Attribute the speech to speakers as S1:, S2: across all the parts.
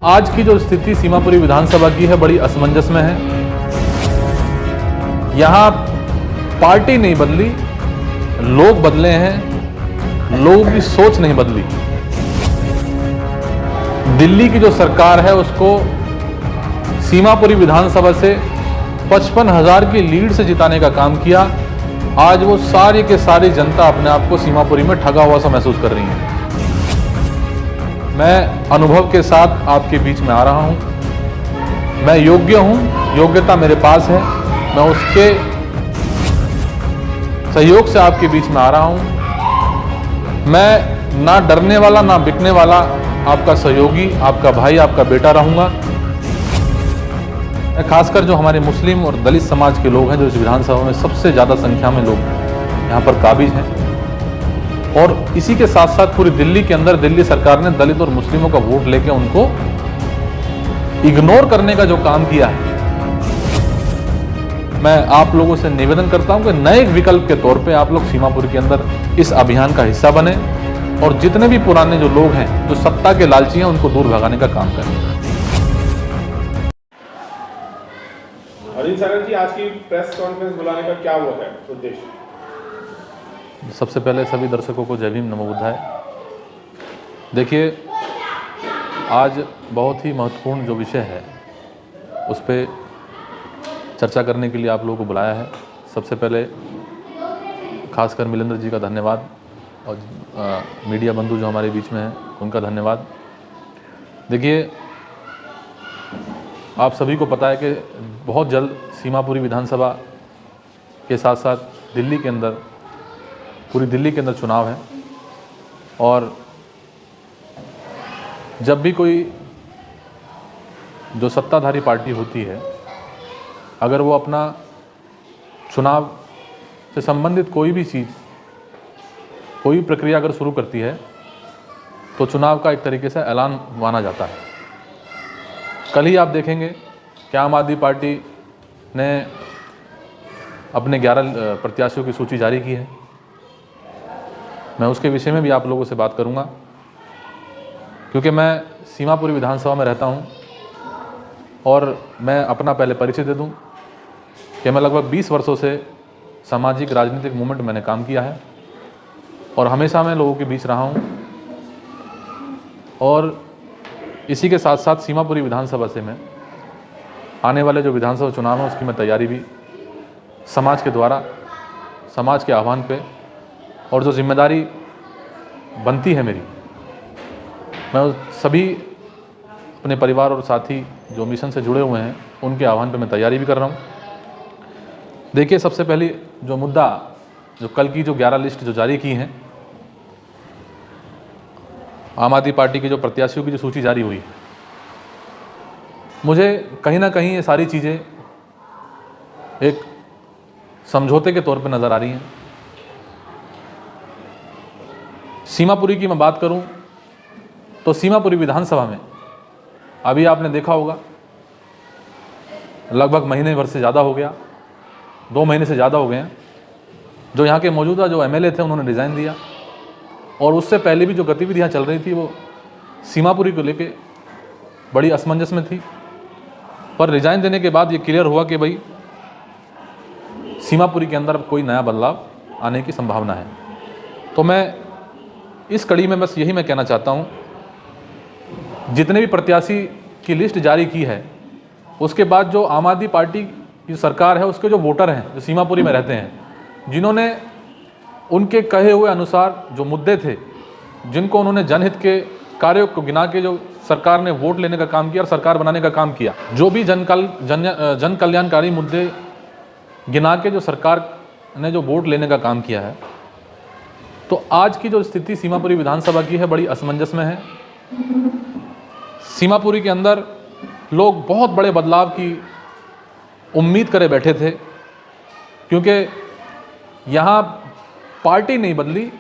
S1: आज की जो स्थिति सीमापुरी विधानसभा की है बड़ी असमंजस में है। यहाँ पार्टी नहीं बदली, लोग बदले हैं, लोगों की सोच नहीं बदली। दिल्ली की जो सरकार है उसको सीमापुरी विधानसभा से 55,000 की लीड से जिताने का काम किया। आज वो सारी के सारी जनता अपने आप को सीमापुरी में ठगा हुआ सा महसूस कर रही है। मैं अनुभव के साथ आपके बीच में आ रहा हूं। मैं योग्य हूं, योग्यता मेरे पास है। मैं उसके सहयोग से आपके बीच में आ रहा हूं। मैं ना डरने वाला ना बिकने वाला आपका सहयोगी, आपका भाई, आपका बेटा रहूंगा। खासकर जो हमारे मुस्लिम और दलित समाज के लोग हैं, जो इस विधानसभा में सबसे ज़्यादा संख्या में लोग यहाँ पर काबिज हैं, और इसी के साथ साथ पूरी दिल्ली के अंदर दिल्ली सरकार ने दलित और मुस्लिमों का वोट लेके उनको इग्नोर करने का जो काम किया है, मैं आप लोगों से निवेदन करता हूं कि नए विकल्प के तौर पे आप लोग सीमापुरी के अंदर इस अभियान का हिस्सा बने और जितने भी पुराने जो लोग हैं, जो सत्ता के लालची हैं, उनको दूर भगाने का काम करें।
S2: अरविंद सागर जी, आज की प्रेस कॉन्फ्रेंस बुलाने का क्या हुआ है उद्देश्य?
S1: सबसे पहले सभी दर्शकों को जय भीम, नमो बुद्धाय। देखिए, आज बहुत ही महत्वपूर्ण जो विषय है उस पर चर्चा करने के लिए आप लोगों को बुलाया है। सबसे पहले खासकर मिलेंद्र जी का धन्यवाद, और मीडिया बंधु जो हमारे बीच में हैं उनका धन्यवाद। देखिए, आप सभी को पता है कि बहुत जल्द सीमापुरी विधानसभा के साथ साथ दिल्ली के अंदर, पूरी दिल्ली के अंदर चुनाव है, और जब भी कोई जो सत्ताधारी पार्टी होती है, अगर वो अपना चुनाव से संबंधित कोई भी चीज़, कोई प्रक्रिया अगर शुरू करती है, तो चुनाव का एक तरीके से ऐलान माना जाता है। कल ही आप देखेंगे कि आम आदमी पार्टी ने अपने 11 प्रत्याशियों की सूची जारी की है। मैं उसके विषय में भी आप लोगों से बात करूंगा, क्योंकि मैं सीमापुरी विधानसभा में रहता हूं, और मैं अपना पहले परिचय दे दूं कि मैं लगभग 20 वर्षों से सामाजिक राजनीतिक मूवमेंट मैंने काम किया है, और हमेशा मैं लोगों के बीच रहा हूं। और इसी के साथ साथ सीमापुरी विधानसभा से मैं आने वाले जो विधानसभा चुनाव हैं उसकी मैं तैयारी भी समाज के द्वारा, समाज के आह्वान पे, और जो जिम्मेदारी बनती है मेरी, मैं सभी अपने परिवार और साथी जो मिशन से जुड़े हुए हैं उनके आह्वान पे मैं तैयारी भी कर रहा हूँ। देखिए, सबसे पहले जो मुद्दा, जो कल की जो 11 लिस्ट जो जारी की हैं, आम आदमी पार्टी की जो प्रत्याशियों की जो सूची जारी हुई, मुझे कहीं ना कहीं ये सारी चीज़ें एक समझौते के तौर पे नज़र आ रही हैं। सीमापुरी की मैं बात करूं तो सीमापुरी विधानसभा में अभी आपने देखा होगा लगभग महीने भर से ज़्यादा हो गया, 2 महीने से ज़्यादा हो गए हैं, जो यहाँ के मौजूदा जो एमएलए थे उन्होंने रिज़ाइन दिया, और उससे पहले भी जो गतिविधियाँ चल रही थी वो सीमापुरी को लेके बड़ी असमंजस में थी। पर रिज़ाइन देने के बाद ये क्लियर हुआ कि भाई सीमापुरी के अंदर कोई नया बदलाव आने की संभावना है। तो मैं इस कड़ी में बस यही मैं कहना चाहता हूँ, जितने भी प्रत्याशी की लिस्ट जारी की है, उसके बाद जो आम आदमी पार्टी की सरकार है उसके जो वोटर हैं, जो सीमापुरी में रहते हैं, जिन्होंने उनके कहे हुए अनुसार जो मुद्दे थे, जिनको उन्होंने जनहित के कार्यों को गिना के जो सरकार ने वोट लेने का काम किया और सरकार बनाने का काम किया, जो भी जन कल्याणकारी मुद्दे गिना के जो सरकार ने जो वोट लेने का काम किया है, तो आज की जो स्थिति सीमापुरी विधानसभा की है बड़ी असमंजस में है। सीमापुरी के अंदर लोग बहुत बड़े बदलाव की उम्मीद करे बैठे थे, क्योंकि यहाँ पार्टी नहीं बदली,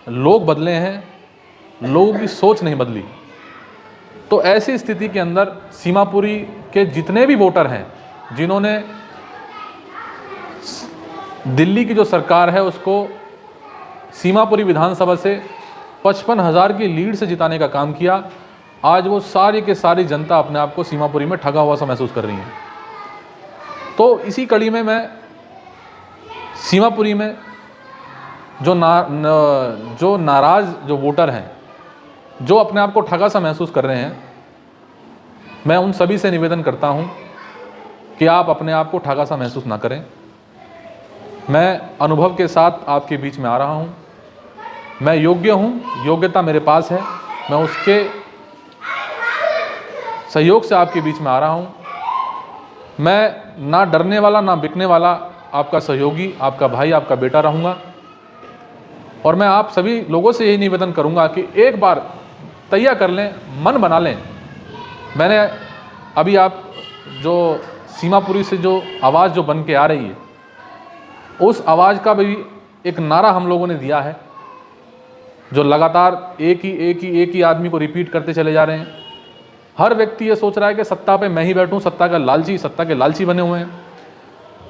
S1: लोग बदले हैं, लोगों की सोच नहीं बदली। तो ऐसी स्थिति के अंदर सीमापुरी के जितने भी वोटर हैं, जिन्होंने दिल्ली की जो सरकार है उसको सीमापुरी विधानसभा से 55,000 की लीड से जिताने का काम किया, आज वो सारी के सारी जनता अपने आप को सीमापुरी में ठगा हुआ सा महसूस कर रही है। तो इसी कड़ी में मैं सीमापुरी में जो नाराज़ जो वोटर हैं, जो अपने आप को ठगा सा महसूस कर रहे हैं, मैं उन सभी से निवेदन करता हूं कि आप अपने आप को ठगा सा महसूस ना करें। मैं अनुभव के साथ आपके बीच में आ रहा हूं, मैं योग्य हूं, योग्यता मेरे पास है, मैं उसके सहयोग से आपके बीच में आ रहा हूं। मैं ना डरने वाला ना बिकने वाला आपका सहयोगी, आपका भाई, आपका बेटा रहूँगा। और मैं आप सभी लोगों से यही निवेदन करूँगा कि एक बार तैयार कर लें, मन बना लें। मैंने अभी आप जो सीमापुरी से जो आवाज़ जो बन के आ रही है, उस आवाज़ का भी एक नारा हम लोगों ने दिया है, जो लगातार एक ही आदमी को रिपीट करते चले जा रहे हैं। हर व्यक्ति ये सोच रहा है कि सत्ता पे मैं ही बैठूं, सत्ता के लालची बने हुए हैं।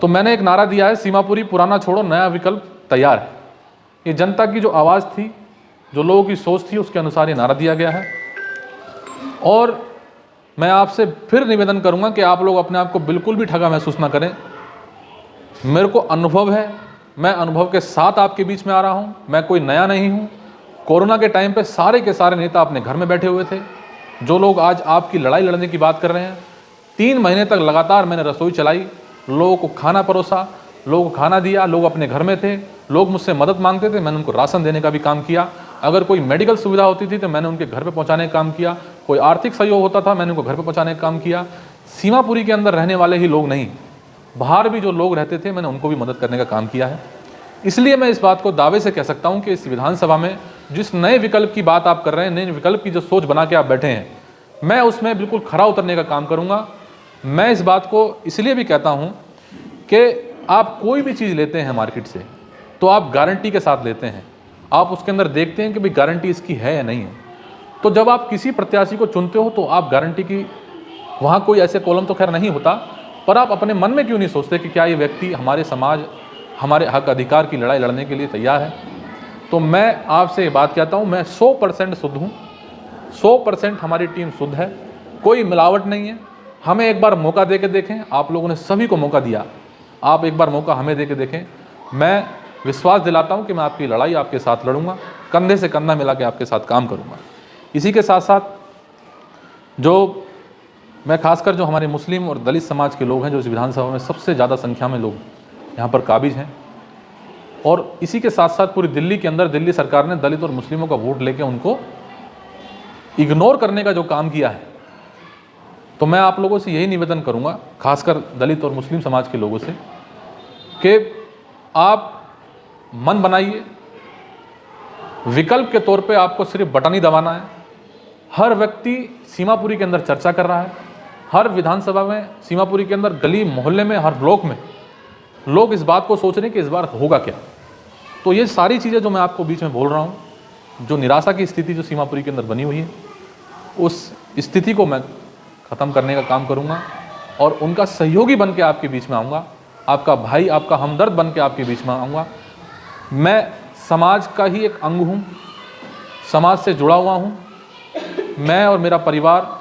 S1: तो मैंने एक नारा दिया है, सीमापुरी पुराना छोड़ो, नया विकल्प तैयार है। ये जनता की जो आवाज़ थी, जो लोगों की सोच थी, उसके अनुसार ये नारा दिया गया है। और मैं आपसे फिर निवेदन करूंगा कि आप लोग अपने आप को बिल्कुल भी ठगा महसूस ना करें। मेरे को अनुभव है, मैं अनुभव के साथ आपके बीच में आ रहा हूं, मैं कोई नया नहीं हूं। कोरोना के टाइम पे सारे के सारे नेता अपने घर में बैठे हुए थे। जो लोग आज आपकी लड़ाई लड़ने की बात कर रहे हैं, 3 महीने तक लगातार मैंने रसोई चलाई, लोगों को खाना परोसा, लोगों को खाना दिया, लोग अपने घर में थे, लोग मुझसे मदद मांगते थे, मैंने उनको राशन देने का भी काम किया। अगर कोई मेडिकल सुविधा होती थी तो मैंने उनके घर पे पहुंचाने का काम किया। कोई आर्थिक सहयोग होता था, मैंने उनको घर पे पहुंचाने का काम किया। सीमापुरी के अंदर रहने वाले ही लोग नहीं, बाहर भी जो लोग रहते थे, मैंने उनको भी मदद करने का काम किया है। इसलिए मैं इस बात को दावे से कह सकता हूं कि इस विधानसभा में जिस नए विकल्प की बात आप कर रहे हैं, नए विकल्प की जो सोच बना के आप बैठे हैं, मैं उसमें बिल्कुल खरा उतरने का काम करूंगा। मैं इस बात को इसलिए भी कहता हूं कि आप कोई भी चीज़ लेते हैं मार्केट से तो आप गारंटी के साथ लेते हैं। आप उसके अंदर देखते हैं कि भाई गारंटी इसकी है या नहीं है। तो जब आप किसी प्रत्याशी को चुनते हो तो आप गारंटी की, वहाँ कोई ऐसे कॉलम तो खैर नहीं होता, पर आप अपने मन में क्यों नहीं सोचते कि क्या ये व्यक्ति हमारे समाज, हमारे हक अधिकार की लड़ाई लड़ने के लिए तैयार है। तो मैं आपसे ये बात कहता हूँ, मैं 100% शुद्ध हूँ, 100% हमारी टीम शुद्ध है, कोई मिलावट नहीं है। हमें एक बार मौका दे के देखें। आप लोगों ने सभी को मौका दिया, आप एक बार मौका हमें दे के देखें। मैं विश्वास दिलाता हूं कि मैं आपकी लड़ाई आपके साथ लड़ूंगा, कंधे से कंधा मिला के आपके साथ काम करूंगा। इसी के साथ साथ जो मैं खासकर जो हमारे मुस्लिम और दलित समाज के लोग हैं, जो इस विधानसभा में सबसे ज़्यादा संख्या में लोग यहाँ पर काबिज हैं, और इसी के साथ साथ पूरी दिल्ली के अंदर दिल्ली सरकार ने दलित और मुस्लिमों का वोट लेके उनको इग्नोर करने का जो काम किया है, तो मैं आप लोगों से यही निवेदन करूंगा, खासकर दलित और मुस्लिम समाज के लोगों से, कि आप मन बनाइए। विकल्प के तौर पे आपको सिर्फ बटन ही दबाना है। हर व्यक्ति सीमापुरी के अंदर चर्चा कर रहा है, हर विधानसभा में, सीमापुरी के अंदर गली मोहल्ले में, हर ब्लॉक में लोग इस बात को सोच रहे हैं कि इस बार होगा क्या। तो ये सारी चीज़ें जो मैं आपको बीच में बोल रहा हूँ, जो निराशा की स्थिति जो सीमापुरी के अंदर बनी हुई है, उस स्थिति को मैं ख़त्म करने का काम करूँगा और उनका सहयोगी बन के आपके बीच में आऊँगा, आपका भाई, आपका हमदर्द बन के आपके बीच में आऊँगा। मैं समाज का ही एक अंग हूँ, समाज से जुड़ा हुआ हूँ। मैं और मेरा परिवार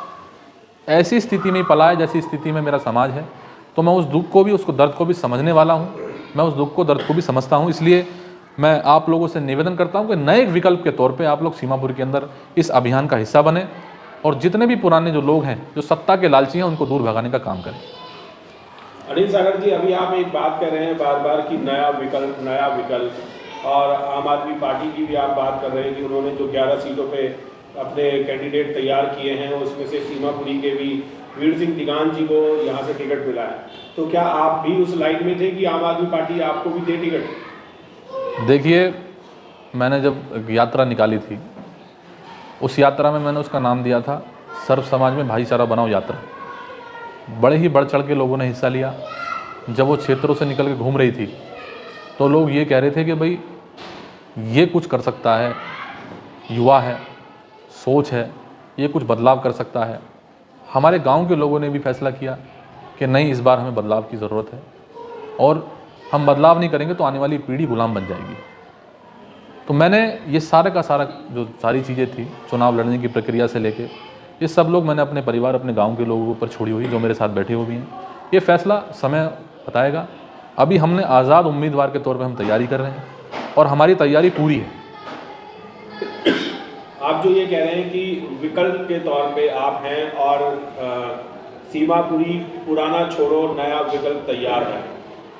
S1: ऐसी स्थिति में पला है जैसी स्थिति में मेरा समाज है, तो मैं उस दुख को भी, उसको दर्द को भी समझने वाला हूँ। मैं उस दुख को, दर्द को भी समझता हूँ। इसलिए मैं आप लोगों से निवेदन करता हूँ कि नए विकल्प के तौर पे आप लोग सीमापुर के अंदर इस अभियान का हिस्सा बने और जितने भी पुराने जो लोग हैं, जो सत्ता के लालची हैं, उनको दूर भगाने का काम करें।
S2: अनिल सागर जी, अभी आप एक बात कर रहे हैं बार बार कि नया विकल्प, और आम आदमी पार्टी की भी आप बात कर रहे हैं कि उन्होंने जो 11 सीटों पे अपने कैंडिडेट तैयार किए हैं, उसमें से सीमापुरी के भी वीर सिंह तिगान जी को यहाँ से टिकट मिला है। तो क्या आप भी उस लाइन में थे कि आम आदमी पार्टी आपको भी दे टिकट?
S1: देखिए, मैंने जब यात्रा निकाली थी, उस यात्रा में मैंने उसका नाम दिया था सर्व समाज में भाईचारा बनाओ यात्रा। बड़े ही बढ़ चढ़ के लोगों ने हिस्सा लिया। जब वो क्षेत्रों से निकल के घूम रही थी तो लोग ये कह रहे थे कि भाई ये कुछ कर सकता है, युवा है, सोच है, ये कुछ बदलाव कर सकता है। हमारे गांव के लोगों ने भी फैसला किया कि नहीं, इस बार हमें बदलाव की ज़रूरत है और हम बदलाव नहीं करेंगे तो आने वाली पीढ़ी गुलाम बन जाएगी। तो मैंने ये सारा का सारा जो सारी चीज़ें थी, चुनाव लड़ने की प्रक्रिया से लेके ये सब लोग मैंने अपने परिवार, अपने गांव के लोगों के ऊपर छोड़ी हुई, जो मेरे साथ बैठे हुए भी हैं। ये फैसला समय बताएगा। अभी हमने आज़ाद उम्मीदवार के तौर पे हम तैयारी कर रहे हैं और हमारी तैयारी पूरी है।
S2: आप जो ये कह रहे हैं कि विकल्प के तौर पे आप हैं और सीमापुरी पुराना छोड़ो नया विकल्प तैयार है,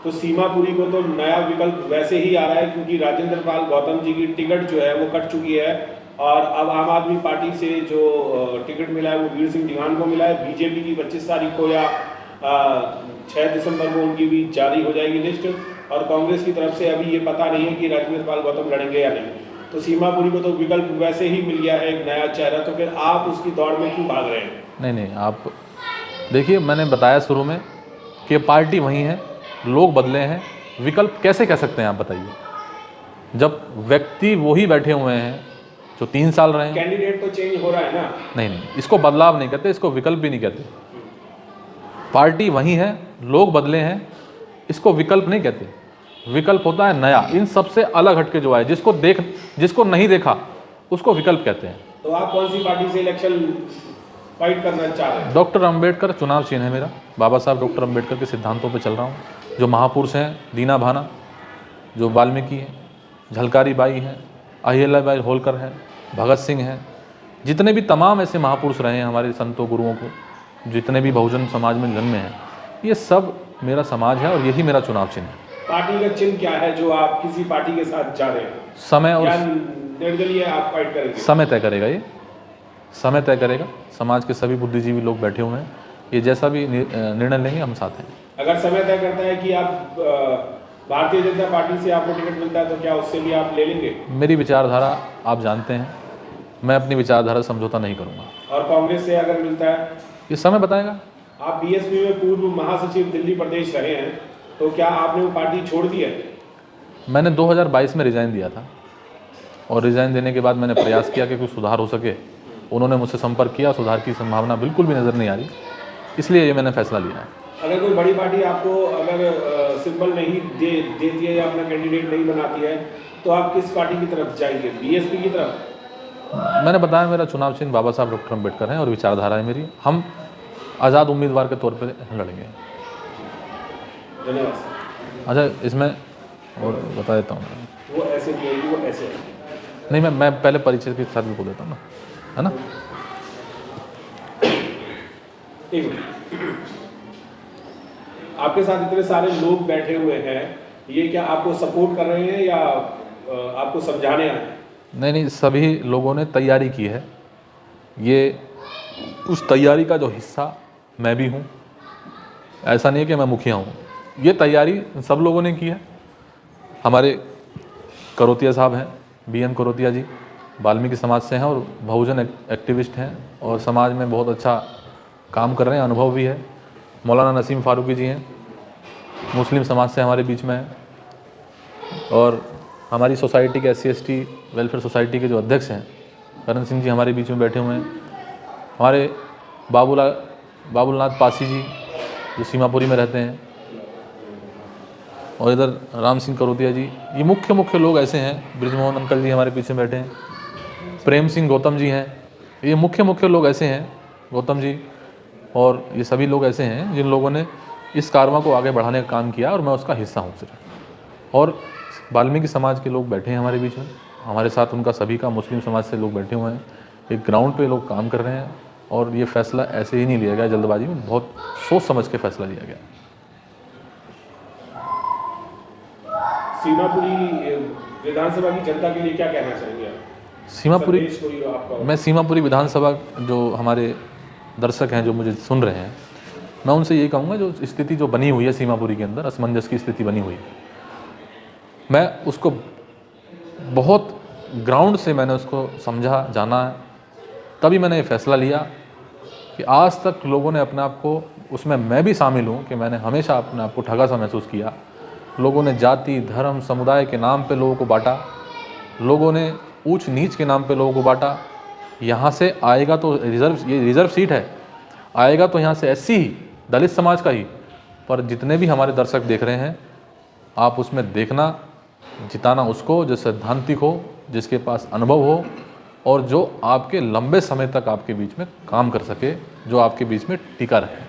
S2: तो सीमापुरी को तो नया विकल्प वैसे ही आ रहा है क्योंकि राजेंद्र पाल गौतम जी की टिकट जो है वो कट चुकी है और अब आम आदमी पार्टी से जो टिकट मिला है वो वीर सिंह दीवान को मिला है। बीजेपी की 25 तारीख को या 6 दिसंबर को उनकी भी जारी हो जाएगी लिस्ट और कांग्रेस की तरफ से अभी ये पता नहीं है कि राजेंद्र पाल गौतम लड़ेंगे या नहीं। तो सीमापुरी को तो विकल्प वैसे ही मिल गया है एक नया चेहरा, तो फिर आप उसकी दौड़ में क्यों भाग रहे हैं?
S1: नहीं, आप देखिए, मैंने बताया शुरू में कि पार्टी वही है, लोग बदले हैं, विकल्प कैसे कह सकते हैं आप बताइए, जब व्यक्ति वही बैठे हुए हैं जो 3 साल रहे हैं।
S2: कैंडिडेट तो चेंज हो रहा है ना।
S1: नहीं, इसको बदलाव नहीं कहते, इसको विकल्प भी नहीं कहते। पार्टी वही है, लोग बदले हैं, इसको विकल्प नहीं कहते। विकल्प होता है नया, इन सबसे अलग हटके जो आए, जिसको नहीं देखा उसको विकल्प कहते हैं।
S2: तो आप कौन सी पार्टी से इलेक्शन फाइट करना चाह रहे हैं?
S1: डॉक्टर अंबेडकर चुनाव चिन्ह है मेरा। बाबा साहब डॉक्टर अंबेडकर के सिद्धांतों पे चल रहा हूँ। जो महापुरुष हैं, दीना भाना, जो वाल्मीकि हैं, झलकारी बाई हैं, अहिल्याबाई होलकर हैं, भगत सिंह हैं, जितने भी तमाम ऐसे महापुरुष रहे हैं हमारे संतों गुरुओं को, जितने भी बहुजन समाज में जन्मे हैं, ये सब मेरा समाज है और यही मेरा चुनाव चिन्ह है।
S2: पार्टी का चिन्ह क्या है जो आप किसी पार्टी के साथ जा रहे हैं?
S1: समय और
S2: निर्दलीय आप फाइट करेंगे?
S1: समय तय करेगा, ये समय तय करेगा। समाज के सभी बुद्धिजीवी लोग बैठे हुए हैं, ये जैसा भी निर्णय लेंगे हम साथ हैं।
S2: अगर समय तय करता है कि आप भारतीय जनता पार्टी से आपको टिकट मिलता है तो क्या उससे भी आप ले लेंगे?
S1: मेरी विचारधारा आप जानते हैं, मैं अपनी विचारधारा समझौता नहीं करूँगा।
S2: और कांग्रेस से अगर मिलता है?
S1: ये समय बताएगा।
S2: आप बीएसपी में पूर्व महासचिव दिल्ली प्रदेश रहे हैं, तो क्या आपने वो पार्टी छोड़ दी है?
S1: मैंने 2022 में रिज़ाइन दिया था और रिज़ाइन देने के बाद मैंने प्रयास किया कि कुछ सुधार हो सके। उन्होंने मुझसे संपर्क किया, सुधार की संभावना बिल्कुल भी नज़र नहीं आ रही, इसलिए ये मैंने फैसला लिया है।
S2: अगर कोई बड़ी पार्टी आपको अगर सिंबल नहीं देती है या अपना कैंडिडेट नहीं बनाती है तो आप किस पार्टी की तरफ जाएंगे? बीएसपी की तरफ?
S1: मैंने बताया मेरा चुनाव चिन्ह बाबा साहब डॉक्टर अंबेडकर हैं और विचारधारा है मेरी। हम आज़ाद उम्मीदवार के तौर पर लड़ेंगे।
S2: धन्यवाद।
S1: अच्छा, इसमें और बता देता हूँ,
S2: वो ऐसे बोलेगी, वो ऐसे
S1: नहीं, मैं पहले परिचय के साथ भी बोल देता हूँ ना, है ना।
S2: एक मिनट, आपके साथ इतने सारे लोग बैठे हुए हैं, ये क्या आपको सपोर्ट कर रहे हैं या आपको समझाने आए हैं?
S1: नहीं, सभी लोगों ने तैयारी की है। ये उस तैयारी का जो हिस्सा मैं भी हूँ। ऐसा नहीं है कि मैं मुखिया हूँ, ये तैयारी सब लोगों ने की है। हमारे करोतिया साहब हैं, BN करोतिया जी, वाल्मीकि समाज से हैं और बहुजन एक्टिविस्ट हैं और समाज में बहुत अच्छा काम कर रहे हैं, अनुभव भी है। मौलाना नसीम फारूकी जी हैं, मुस्लिम समाज से हमारे बीच में हैं और हमारी सोसाइटी के SC/ST वेलफेयर सोसाइटी के जो अध्यक्ष हैं करण सिंह जी हमारे बीच में बैठे हुए हैं। हमारे बाबुलनाथ पासी जी जो सीमापुरी में रहते हैं और इधर राम सिंह करोतिया जी, ये मुख्य लोग ऐसे हैं। ब्रिजमोहन अंकल जी हमारे पीछे बैठे हैं, प्रेम सिंह गौतम जी हैं, ये मुख्य लोग ऐसे हैं, गौतम जी, और ये सभी लोग ऐसे हैं जिन लोगों ने इस कारवां को आगे बढ़ाने का काम किया और मैं उसका हिस्सा हूँ सिर्फ। और वाल्मीकि समाज के लोग बैठे हैं हमारे बीच में, हमारे साथ उनका सभी का मुस्लिम समाज से लोग बैठे हुए हैं। एक ग्राउंड पे लोग काम कर रहे हैं और ये फैसला ऐसे ही नहीं लिया गया जल्दबाजी में, बहुत सोच समझ के फैसला लिया गया।
S2: सीमापुरी विधानसभा की जनता के लिए क्या कहना चाहेंगे आप?
S1: मैं सीमापुरी विधानसभा जो हमारे दर्शक हैं जो मुझे सुन रहे हैं, मैं उनसे यही कहूँगा, जो स्थिति जो बनी हुई है सीमापुरी के अंदर, असमंजस की स्थिति बनी हुई है, मैं उसको बहुत ग्राउंड से मैंने उसको समझा, जाना है, तभी मैंने ये फैसला लिया कि आज तक लोगों ने अपने आप को, उसमें मैं भी शामिल हूँ, कि मैंने हमेशा अपने आप को ठगा सा महसूस किया। लोगों ने जाति, धर्म, समुदाय के नाम पे लोगों को बांटा, लोगों ने ऊंच नीच के नाम पे लोगों को बांटा। यहाँ से आएगा तो ये रिज़र्व सीट है, आएगा तो यहाँ से SC ही, दलित समाज का ही। पर जितने भी हमारे दर्शक देख रहे हैं, आप उसमें देखना, जिताना उसको जो सैद्धांतिक हो, जिसके पास अनुभव हो, और जो आपके लंबे समय तक आपके बीच में काम कर सके, जो आपके बीच में टिका रहे।